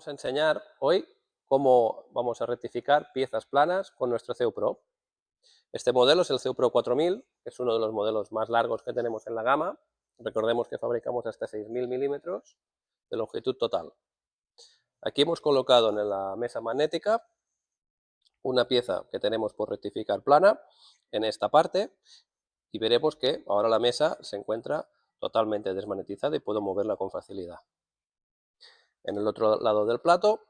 Vamos a enseñar hoy cómo vamos a rectificar piezas planas con nuestro CU Pro. Este modelo es el CU Pro 4000, que es uno de los modelos más largos que tenemos en la gama. Recordemos que fabricamos hasta 6000 milímetros de longitud total. Aquí hemos colocado en la mesa magnética una pieza que tenemos por rectificar plana en esta parte y veremos que ahora la mesa se encuentra totalmente desmagnetizada y puedo moverla con facilidad. En el otro lado del plato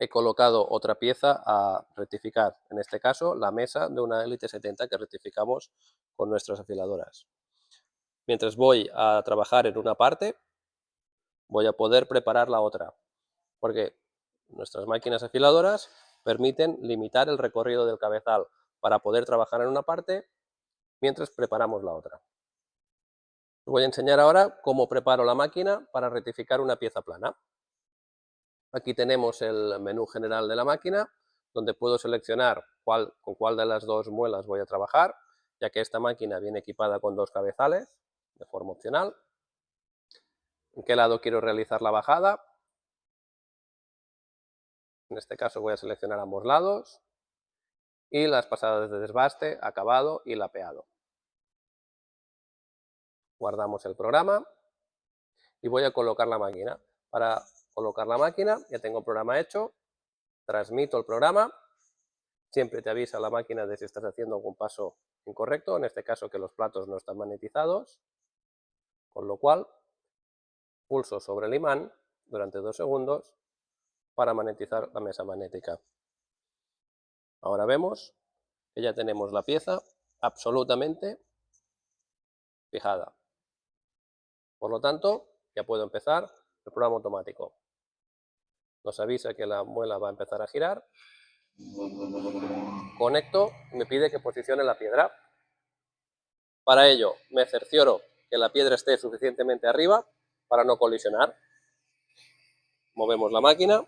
he colocado otra pieza a rectificar, en este caso la mesa de una Elite 70 que rectificamos con nuestras afiladoras. Mientras voy a trabajar en una parte, voy a poder preparar la otra, porque nuestras máquinas afiladoras permiten limitar el recorrido del cabezal para poder trabajar en una parte mientras preparamos la otra. Os voy a enseñar ahora cómo preparo la máquina para rectificar una pieza plana. Aquí tenemos el menú general de la máquina, donde puedo seleccionar con cuál de las dos muelas voy a trabajar, ya que esta máquina viene equipada con dos cabezales, de forma opcional. En qué lado quiero realizar la bajada. En este caso voy a seleccionar ambos lados. Y las pasadas de desbaste, acabado y lapeado. Guardamos el programa y voy a colocar la máquina. Para colocar la máquina ya tengo el programa hecho, transmito el programa. Siempre te avisa la máquina de si estás haciendo algún paso incorrecto, en este caso que los platos no están magnetizados, con lo cual pulso sobre el imán durante 2 segundos para magnetizar la mesa magnética. Ahora vemos que ya tenemos la pieza absolutamente fijada. Por lo tanto, ya puedo empezar el programa automático. Nos avisa que la muela va a empezar a girar. Conecto y me pide que posicione la piedra. Para ello me cercioro que la piedra esté suficientemente arriba para no colisionar. Movemos la máquina.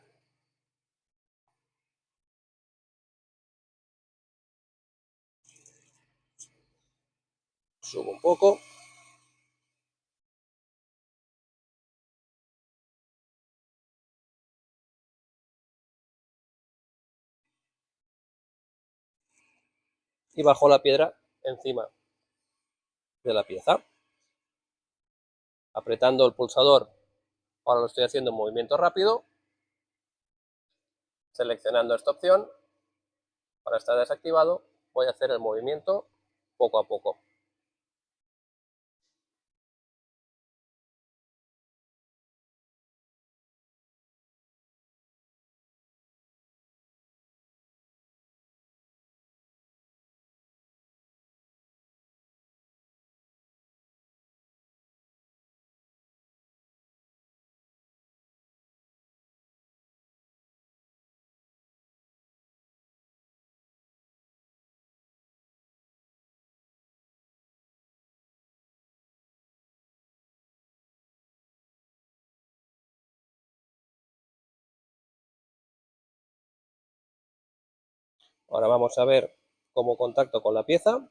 Subo un poco. Y bajo la piedra encima de la pieza. Apretando el pulsador, ahora lo estoy haciendo en movimiento rápido. Seleccionando esta opción, ahora está desactivado, voy a hacer el movimiento poco a poco. Ahora vamos a ver cómo contacto con la pieza.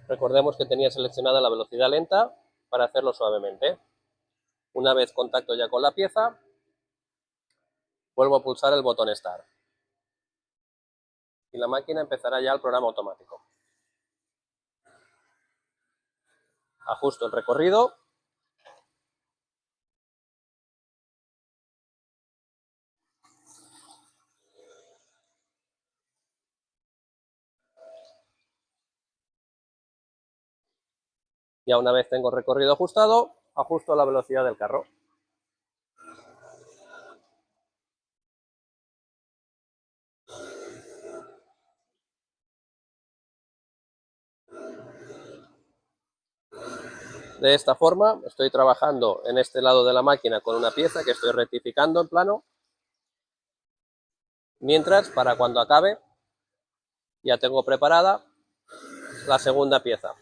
Recordemos que tenía seleccionada la velocidad lenta para hacerlo suavemente. Una vez contacto ya con la pieza, vuelvo a pulsar el botón Start. Y la máquina empezará ya el programa automático. Ajusto el recorrido. Ya una vez tengo el recorrido ajustado, ajusto la velocidad del carro. De esta forma estoy trabajando en este lado de la máquina con una pieza que estoy rectificando en plano, mientras para cuando acabe ya tengo preparada la segunda pieza.